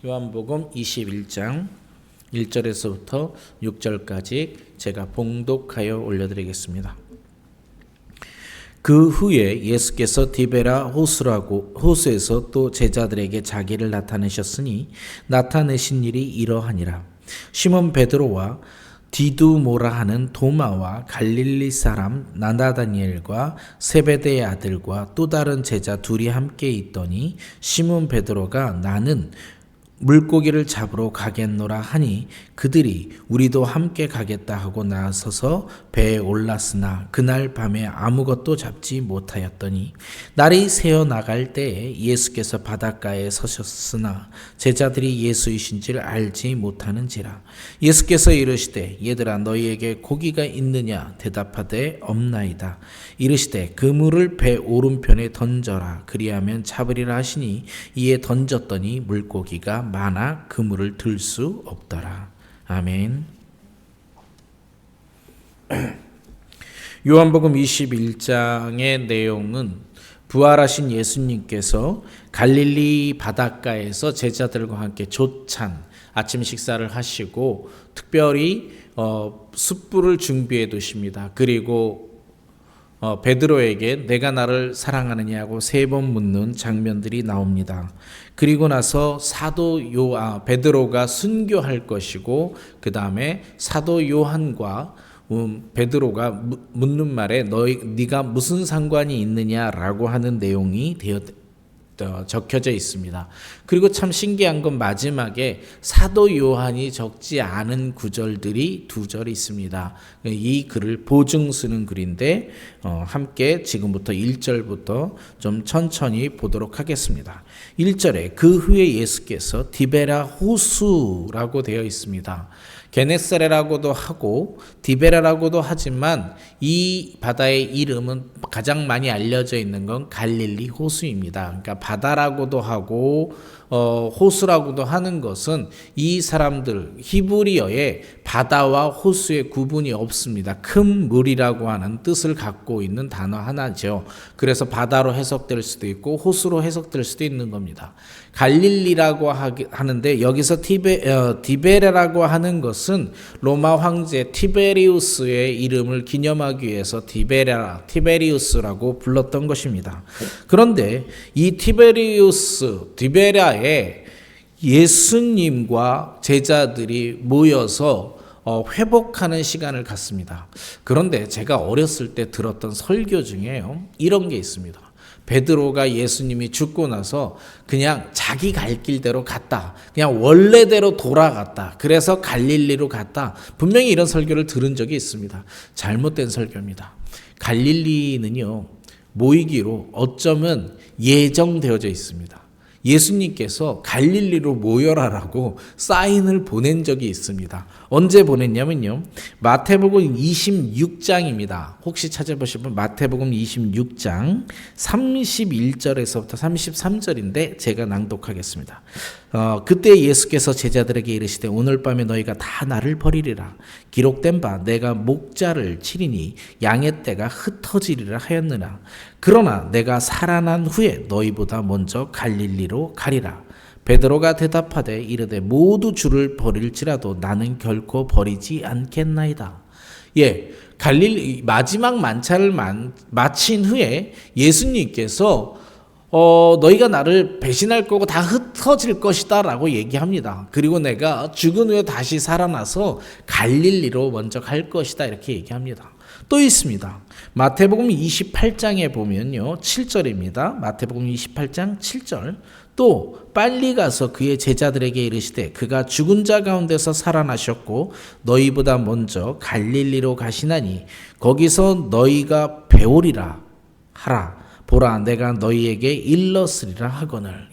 요한복음 21장 1절에서부터 6절까지 제가 봉독하여 올려드리겠습니다. 그 후에 예수께서 디베라 호수에서 또 제자들에게 자기를 나타내셨으니 나타내신 일이 이러하니라. 시몬 베드로와 디두모라 하는 도마와 갈릴리 사람 나다나엘과 세베대의 아들과 또 다른 제자 둘이 함께 있더니 시몬 베드로가 나는 물고기를 잡으러 가겠노라 하니 그들이 우리도 함께 가겠다 하고 나서서 배에 올랐으나 그날 밤에 아무것도 잡지 못하였더니 날이 새어 나갈 때에 예수께서 바닷가에 서셨으나 제자들이 예수이신 줄 알지 못하는지라. 예수께서 이르시되 얘들아 너희에게 고기가 있느냐 대답하되 없나이다. 이르시되 그물을 배 오른편에 던져라 그리하면 잡으리라 하시니 이에 던졌더니 물고기가 많아 그물을 들 수 없더라. 아멘. 요한복음 21장의 내용은 부활하신 예수님께서 갈릴리 바닷가에서 제자들과 함께 조찬 아침 식사를 하시고 특별히 숯불을 준비해 두십니다. 그리고 베드로에게 내가 나를 사랑하느냐고 3번 묻는 장면들이 나옵니다. 그리고 나서 베드로가 순교할 것이고 그 다음에 사도 요한과 베드로가 묻는 말에 네가 무슨 상관이 있느냐라고 하는 내용이 적혀져 있습니다. 그리고 참 신기한 건 마지막에 사도 요한이 적지 않은 구절들이 2절 있습니다. 이 글을 보증 쓰는 글인데 함께 지금부터 1절부터 좀 천천히 보도록 하겠습니다. 1절에 그 후에 예수께서 디베라 호수라고 되어 있습니다. 게네사렛라고도 하고 디베라라고도 하지만 이 바다의 이름은 가장 많이 알려져 있는 건 갈릴리 호수입니다. 그러니까 바다라고도 하고 호수라고도 하는 것은 이 사람들 히브리어에 바다와 호수의 구분이 없습니다. 큰 물이라고 하는 뜻을 갖고 있는 단어 하나죠. 그래서 바다로 해석될 수도 있고 호수로 해석될 수도 있는 겁니다. 갈릴리라고 하는데 여기서 디베레라고 하는 것은 로마 황제 티베리우스의 이름을 기념하기 위해서 티베리우스라고 불렀던 것입니다. 그런데 이 디베라에 예수님과 제자들이 모여서 회복하는 시간을 갖습니다. 그런데 제가 어렸을 때 들었던 설교 중에요, 이런 게 있습니다. 베드로가 예수님이 죽고 나서 그냥 자기 갈 길대로 갔다. 그냥 원래대로 돌아갔다. 그래서 갈릴리로 갔다. 분명히 이런 설교를 들은 적이 있습니다. 잘못된 설교입니다. 갈릴리는요, 모이기로 어쩌면 예정되어져 있습니다. 예수님께서 갈릴리로 모여라라고 사인을 보낸 적이 있습니다. 언제 보냈냐면요, 마태복음 26장입니다. 혹시 찾아보시면 마태복음 26장 31절에서부터 33절인데 제가 낭독하겠습니다. 그때 예수께서 제자들에게 이르시되 오늘 밤에 너희가 다 나를 버리리라. 기록된 바 내가 목자를 치리니 양의 떼가 흩어지리라 하였느라. 그러나 내가 살아난 후에 너희보다 먼저 갈릴리로 가리라. 베드로가 대답하되 이르되 모두 주를 버릴지라도 나는 결코 버리지 않겠나이다. 갈릴리 마지막 만찬을 마친 후에 예수님께서 너희가 나를 배신할 거고 다 흩어질 것이다 라고 얘기합니다. 그리고 내가 죽은 후에 다시 살아나서 갈릴리로 먼저 갈 것이다 이렇게 얘기합니다. 또 있습니다. 마태복음 28장에 보면요, 7절입니다. 마태복음 28장 7절. 또 빨리 가서 그의 제자들에게 이르시되 그가 죽은 자 가운데서 살아나셨고 너희보다 먼저 갈릴리로 가시나니 거기서 너희가 배우리라 하라. 보라 내가 너희에게 일렀으리라 하거늘.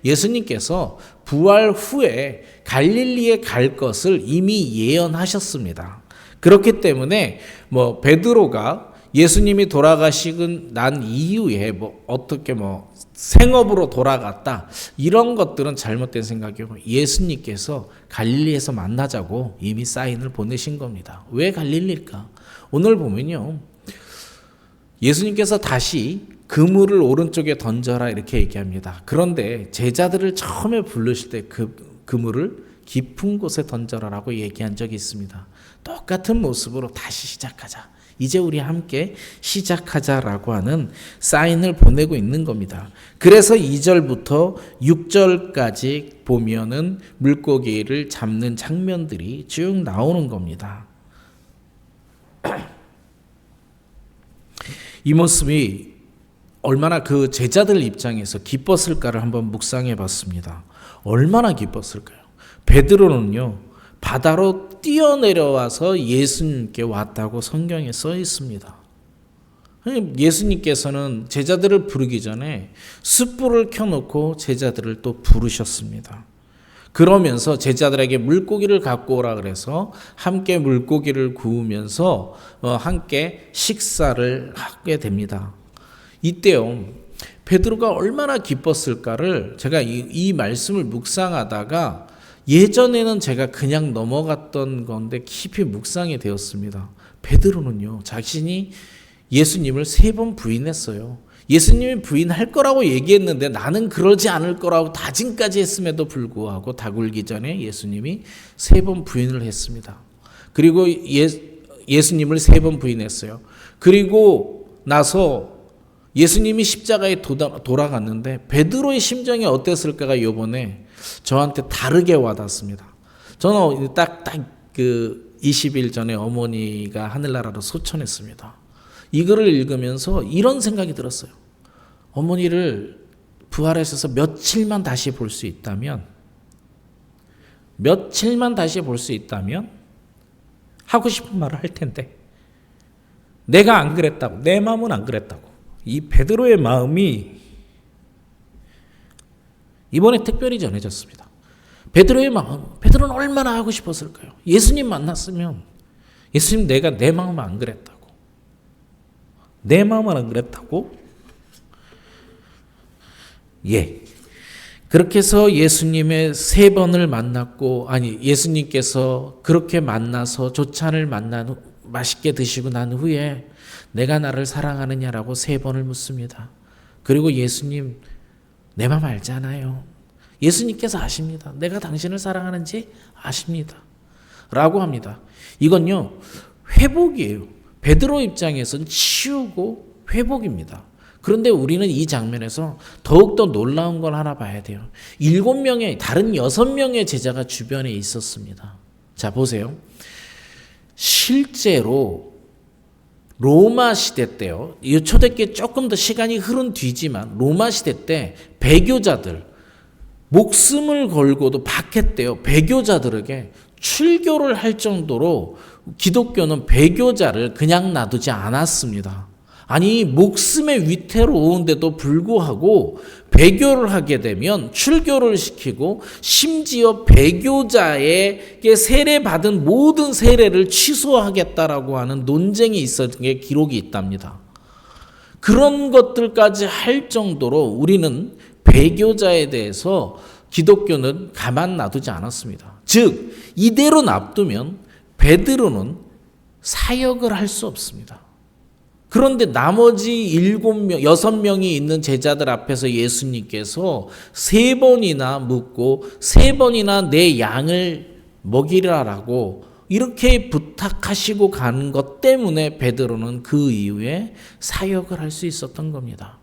예수님께서 부활 후에 갈릴리에 갈 것을 이미 예언하셨습니다. 그렇기 때문에 베드로가 예수님이 돌아가시고 난 이후에 어떻게 생업으로 돌아갔다 이런 것들은 잘못된 생각이고 예수님께서 갈릴리에서 만나자고 이미 사인을 보내신 겁니다. 왜 갈릴리일까? 오늘 보면요, 예수님께서 다시 그물을 오른쪽에 던져라 이렇게 얘기합니다. 그런데 제자들을 처음에 부르실 때 그 그물을 깊은 곳에 던져라라고 얘기한 적이 있습니다. 똑같은 모습으로 다시 시작하자. 이제 우리 함께 시작하자라고 하는 사인을 보내고 있는 겁니다. 그래서 2절부터 6절까지 보면은 물고기를 잡는 장면들이 쭉 나오는 겁니다. 이 모습이 얼마나 그 제자들 입장에서 기뻤을까를 한번 묵상해 봤습니다. 얼마나 기뻤을까요? 베드로는요, 바다로 뛰어내려와서 예수님께 왔다고 성경에 써 있습니다. 예수님께서는 제자들을 부르기 전에 숯불을 켜놓고 제자들을 또 부르셨습니다. 그러면서 제자들에게 물고기를 갖고 오라 그래서 함께 물고기를 구우면서 함께 식사를 하게 됩니다. 이때요, 베드로가 얼마나 기뻤을까를 제가 이 말씀을 묵상하다가 예전에는 제가 그냥 넘어갔던 건데 깊이 묵상이 되었습니다. 베드로는요, 자신이 예수님을 3번 부인했어요. 예수님이 부인할 거라고 얘기했는데 나는 그러지 않을 거라고 다짐까지 했음에도 불구하고 닭 울기 전에 예수님이 3번 부인을 했습니다. 그리고 예수님을 3번 부인했어요. 그리고 나서 예수님이 십자가에 돌아갔는데 베드로의 심정이 어땠을까가 이번에 저한테 다르게 와닿습니다. 저는 딱 그 20일 전에 어머니가 하늘나라로 소천했습니다. 이 글을 읽으면서 이런 생각이 들었어요. 어머니를 부활하셔서 며칠만 다시 볼 수 있다면 하고 싶은 말을 할 텐데 내가 안 그랬다고, 내 마음은 안 그랬다고. 이 베드로의 마음이 이번에 특별히 전해졌습니다. 베드로의 마음, 베드로는 얼마나 하고 싶었을까요? 예수님 만났으면 예수님 내가 내 마음은 안 그랬다고. 내 마음은 안 그랬다고? 예. 그렇게 해서 예수님의 3번을 만났고, 예수님께서 그렇게 만나서 조찬을 만난 후, 맛있게 드시고 난 후에 내가 나를 사랑하느냐라고 3번을 묻습니다. 그리고 예수님, 내 마음 알잖아요. 예수님께서 아십니다. 내가 당신을 사랑하는지 아십니다. 라고 합니다. 이건요, 회복이에요. 베드로 입장에서는 치유고 회복입니다. 그런데 우리는 이 장면에서 더욱더 놀라운 걸 하나 봐야 돼요. 7명의, 다른 6명의 제자가 주변에 있었습니다. 자, 보세요. 실제로 로마 시대 때요, 이 초대교회 조금 더 시간이 흐른 뒤지만 로마 시대 때 배교자들, 목숨을 걸고도 박했대요. 배교자들에게 출교를 할 정도로 기독교는 배교자를 그냥 놔두지 않았습니다. 아니, 목숨의 위태로운데도 불구하고 배교를 하게 되면 출교를 시키고 심지어 배교자에게 세례받은 모든 세례를 취소하겠다라고 하는 논쟁이 있었던 게 기록이 있답니다. 그런 것들까지 할 정도로 우리는 배교자에 대해서 기독교는 가만 놔두지 않았습니다. 즉, 이대로 놔두면 베드로는 사역을 할 수 없습니다. 그런데 나머지 6명이 있는 제자들 앞에서 예수님께서 3번이나 묻고 3번이나 내 양을 먹이라라고 이렇게 부탁하시고 가는 것 때문에 베드로는 그 이후에 사역을 할 수 있었던 겁니다.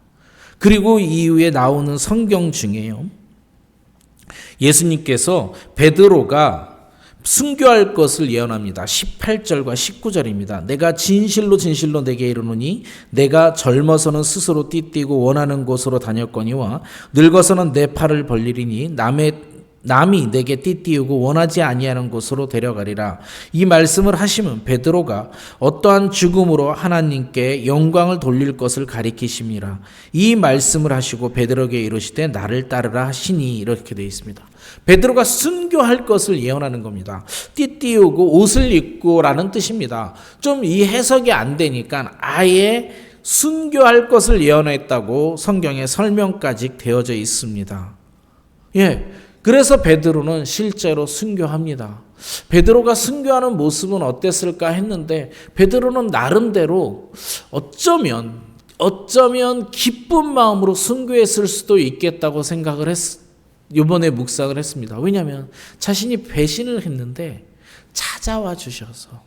그리고 이후에 나오는 성경 중에요, 예수님께서 베드로가 순교할 것을 예언합니다. 18절과 19절입니다. 내가 진실로 진실로 내게 이르노니 내가 젊어서는 스스로 띠띠고 원하는 곳으로 다녔거니와 늙어서는 내 팔을 벌리리니 남이 내게 띠띠우고 원하지 아니하는 곳으로 데려가리라. 이 말씀을 하시면 베드로가 어떠한 죽음으로 하나님께 영광을 돌릴 것을 가리키심이라. 이 말씀을 하시고 베드로에게 이르시되 나를 따르라 하시니, 이렇게 되어 있습니다. 베드로가 순교할 것을 예언하는 겁니다. 띠띠우고 옷을 입고 라는 뜻입니다. 좀 이 해석이 안 되니까 아예 순교할 것을 예언했다고 성경에 설명까지 되어져 있습니다. 예. 그래서 베드로는 실제로 순교합니다. 베드로가 순교하는 모습은 어땠을까 했는데 베드로는 나름대로 어쩌면 어쩌면 기쁜 마음으로 순교했을 수도 있겠다고 생각을 이번에 묵상을 했습니다. 왜냐하면 자신이 배신을 했는데 찾아와 주셔서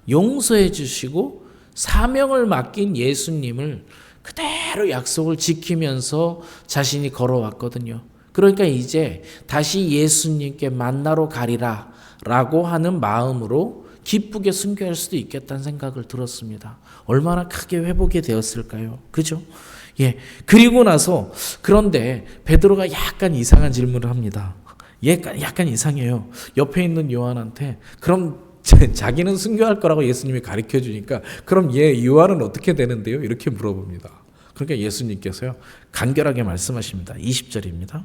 용서해 주시고 사명을 맡긴 예수님을 그대로 약속을 지키면서 자신이 걸어왔거든요. 그러니까 이제 다시 예수님께 만나러 가리라 라고 하는 마음으로 기쁘게 순교할 수도 있겠다는 생각을 들었습니다. 얼마나 크게 회복이 되었을까요? 그죠? 예. 그리고 나서 그런데 베드로가 약간 이상한 질문을 합니다. 약간 이상해요. 옆에 있는 요한한테 그럼 자기는 순교할 거라고 예수님이 가르쳐 주니까 그럼 요한은 어떻게 되는데요? 이렇게 물어봅니다. 그러니까 예수님께서요 간결하게 말씀하십니다. 20절입니다.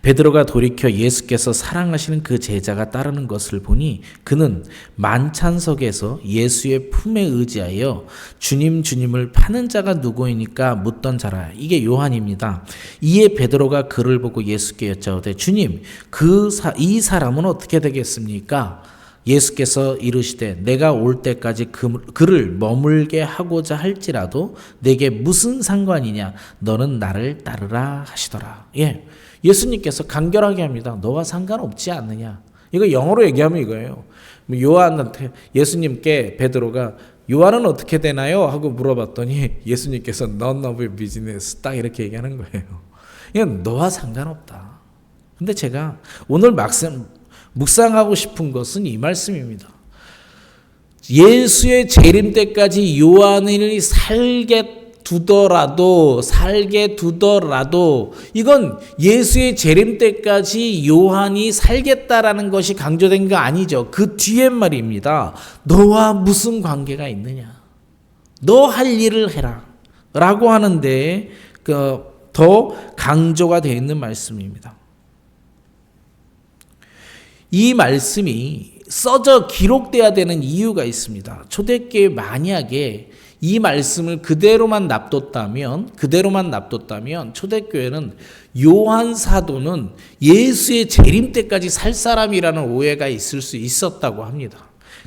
베드로가 돌이켜 예수께서 사랑하시는 그 제자가 따르는 것을 보니 그는 만찬석에서 예수의 품에 의지하여 주님을 파는 자가 누구이니까 묻던 자라. 이게 요한입니다. 이에 베드로가 그를 보고 예수께 여짜오되 주님 이 사람은 어떻게 되겠습니까? 예수께서 이르시되 내가 올 때까지 그를 머물게 하고자 할지라도 내게 무슨 상관이냐 너는 나를 따르라 하시더라. 예수님께서 간결하게 합니다. 너와 상관없지 않느냐. 이거 영어로 얘기하면 이거예요. 요한한테 예수님께 베드로가 요한은 어떻게 되나요? 하고 물어봤더니 예수님께서 None of your business 딱 이렇게 얘기하는 거예요. 이건 너와 상관없다. 근데 제가 오늘 묵상하고 싶은 것은 이 말씀입니다. 예수의 재림 때까지 요한을 살게 두더라도 이건 예수의 재림 때까지 요한이 살겠다라는 것이 강조된 거 아니죠. 그 뒤에 말입니다. 너와 무슨 관계가 있느냐. 너 할 일을 해라 라고 하는데 더 강조가 되어 있는 말씀입니다. 이 말씀이 써져 기록돼야 되는 이유가 있습니다. 초대교회 만약에 이 말씀을 그대로만 놔뒀다면 초대교회는 요한 사도는 예수의 재림 때까지 살 사람이라는 오해가 있을 수 있었다고 합니다.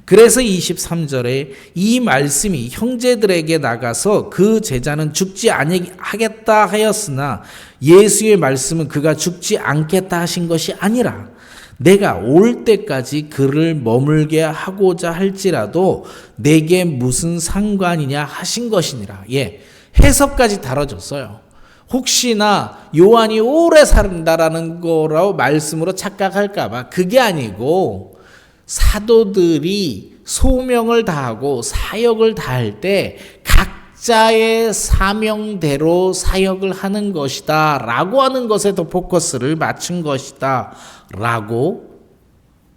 그래서 23절에 이 말씀이 형제들에게 나가서 그 제자는 죽지 아니하겠다 하였으나 예수의 말씀은 그가 죽지 않겠다 하신 것이 아니라 내가 올 때까지 그를 머물게 하고자 할지라도 내게 무슨 상관이냐 하신 것이니라. 해석까지 다뤄졌어요. 혹시나 요한이 오래 산다라는 거라고 말씀으로 착각할까봐 그게 아니고 사도들이 소명을 다하고 사역을 다할 때 각자의 사명대로 사역을 하는 것이다 라고 하는 것에 더 포커스를 맞춘 것이다 라고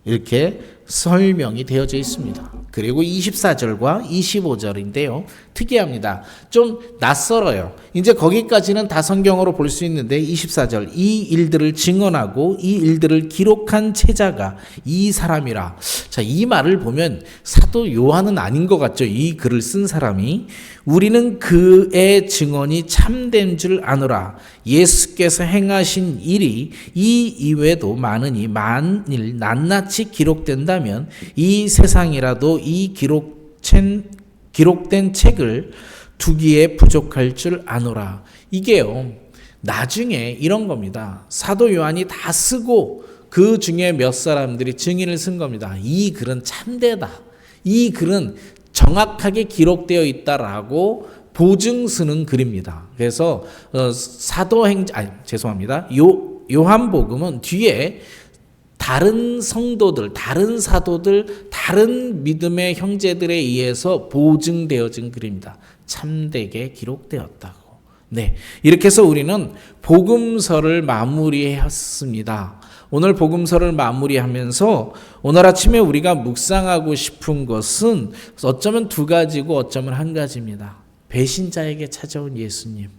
이렇게 설명이 되어져 있습니다. 그리고 24절과 25절인데요. 특이합니다. 좀 낯설어요. 이제 거기까지는 다 성경으로 볼 수 있는데 24절 이 일들을 증언하고 이 일들을 기록한 체자가 이 사람이라. 자, 이 말을 보면 사도 요한은 아닌 것 같죠. 이 글을 쓴 사람이. 우리는 그의 증언이 참된 줄 아노라. 예수께서 행하신 일이 이 이외에도 많으니 만일 낱낱이 기록된다면 이 세상이라도 이 기록된 책을 두기에 부족할 줄 아노라. 이게요, 나중에 이런 겁니다. 사도 요한이 다 쓰고 그 중에 몇 사람들이 증인을 쓴 겁니다. 이 글은 참되다. 이 글은 정확하게 기록되어 있다라고 보증 쓰는 글입니다. 그래서 요한복음은 뒤에 다른 성도들, 다른 사도들, 다른 믿음의 형제들에 의해서 보증되어진 글입니다. 참되게 기록되었다고. 이렇게 해서 우리는 복음서를 마무리했습니다. 오늘 복음서를 마무리하면서 오늘 아침에 우리가 묵상하고 싶은 것은 어쩌면 두 가지고 어쩌면 한 가지입니다. 배신자에게 찾아온 예수님.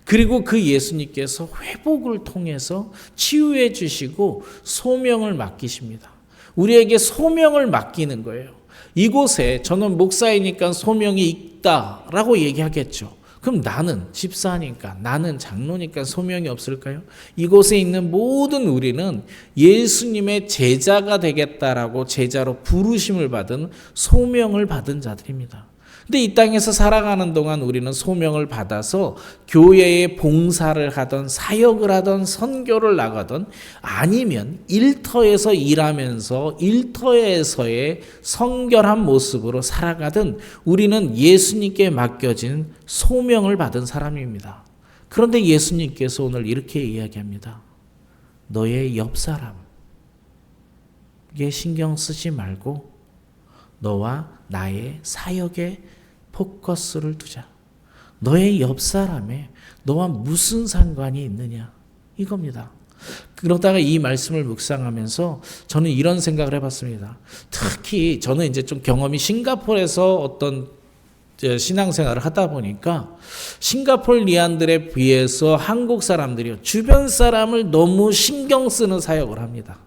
그리고 그 예수님께서 회복을 통해서 치유해 주시고 소명을 맡기십니다. 우리에게 소명을 맡기는 거예요. 이곳에 저는 목사이니까 소명이 있다라고 얘기하겠죠. 그럼 나는 집사니까, 나는 장로니까 소명이 없을까요? 이곳에 있는 모든 우리는 예수님의 제자가 되겠다라고 제자로 부르심을 받은 소명을 받은 자들입니다. 근데 이 땅에서 살아가는 동안 우리는 소명을 받아서 교회에 봉사를 하던, 사역을 하던, 선교를 나가던, 아니면 일터에서 일하면서 일터에서의 성결한 모습으로 살아가든 우리는 예수님께 맡겨진 소명을 받은 사람입니다. 그런데 예수님께서 오늘 이렇게 이야기합니다. 너의 옆 사람에게 신경 쓰지 말고 너와 나의 사역에 포커스를 두자. 너의 옆 사람에 너와 무슨 상관이 있느냐, 이겁니다. 그러다가 이 말씀을 묵상하면서 저는 이런 생각을 해봤습니다. 특히 저는 이제 좀 경험이 싱가포르에서 어떤 신앙생활을 하다 보니까 싱가포르리안들에 비해서 한국 사람들이요, 주변 사람을 너무 신경 쓰는 사역을 합니다.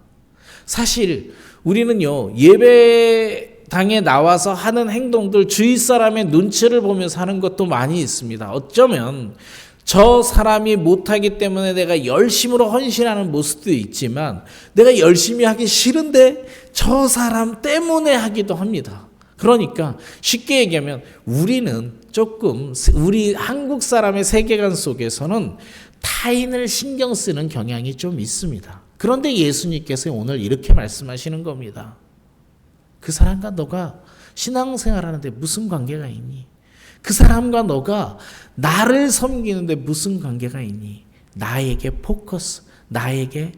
사실 우리는요, 예배당에 나와서 하는 행동들, 주위 사람의 눈치를 보면서 하는 것도 많이 있습니다. 어쩌면 저 사람이 못하기 때문에 내가 열심으로 헌신하는 모습도 있지만 내가 열심히 하기 싫은데 저 사람 때문에 하기도 합니다. 그러니까 쉽게 얘기하면 우리는 조금, 우리 한국 사람의 세계관 속에서는 타인을 신경 쓰는 경향이 좀 있습니다. 그런데 예수님께서 오늘 이렇게 말씀하시는 겁니다. 그 사람과 너가 신앙생활하는데 무슨 관계가 있니? 그 사람과 너가 나를 섬기는데 무슨 관계가 있니? 나에게 포커스, 나에게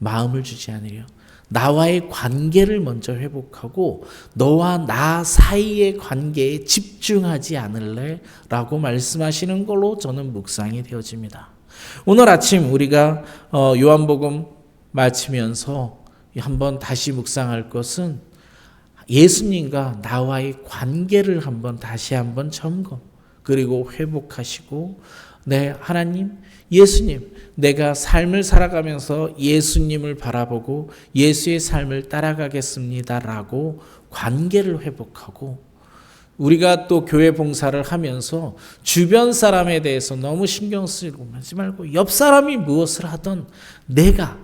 마음을 주지 않으려. 나와의 관계를 먼저 회복하고 너와 나 사이의 관계에 집중하지 않을래? 라고 말씀하시는 걸로 저는 묵상이 되어집니다. 오늘 아침 우리가 요한복음 마치면서 한번 다시 묵상할 것은 예수님과 나와의 관계를 다시 한번 점검, 그리고 회복하시고, 네, 하나님, 예수님, 내가 삶을 살아가면서 예수님을 바라보고 예수의 삶을 따라가겠습니다 라고 관계를 회복하고, 우리가 또 교회 봉사를 하면서 주변 사람에 대해서 너무 신경 쓰고 하지 말고 옆 사람이 무엇을 하든 내가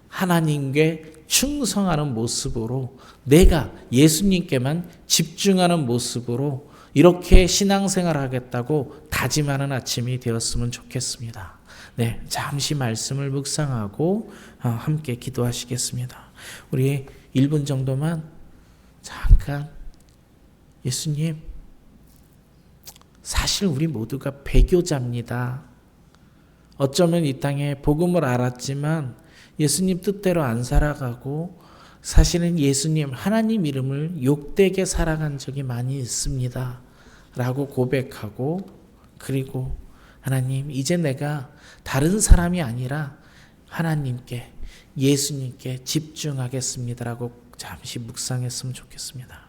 하나님께 충성하는 모습으로, 내가 예수님께만 집중하는 모습으로 이렇게 신앙생활을 하겠다고 다짐하는 아침이 되었으면 좋겠습니다. 네, 잠시 말씀을 묵상하고 함께 기도하시겠습니다. 우리 1분 정도만 잠깐, 예수님, 사실 우리 모두가 배교자입니다. 어쩌면 이 땅에 복음을 알았지만 예수님 뜻대로 안 살아가고 사실은 예수님, 하나님 이름을 욕되게 살아간 적이 많이 있습니다 라고 고백하고, 그리고 하나님, 이제 내가 다른 사람이 아니라 하나님께, 예수님께 집중하겠습니다 라고 잠시 묵상했으면 좋겠습니다.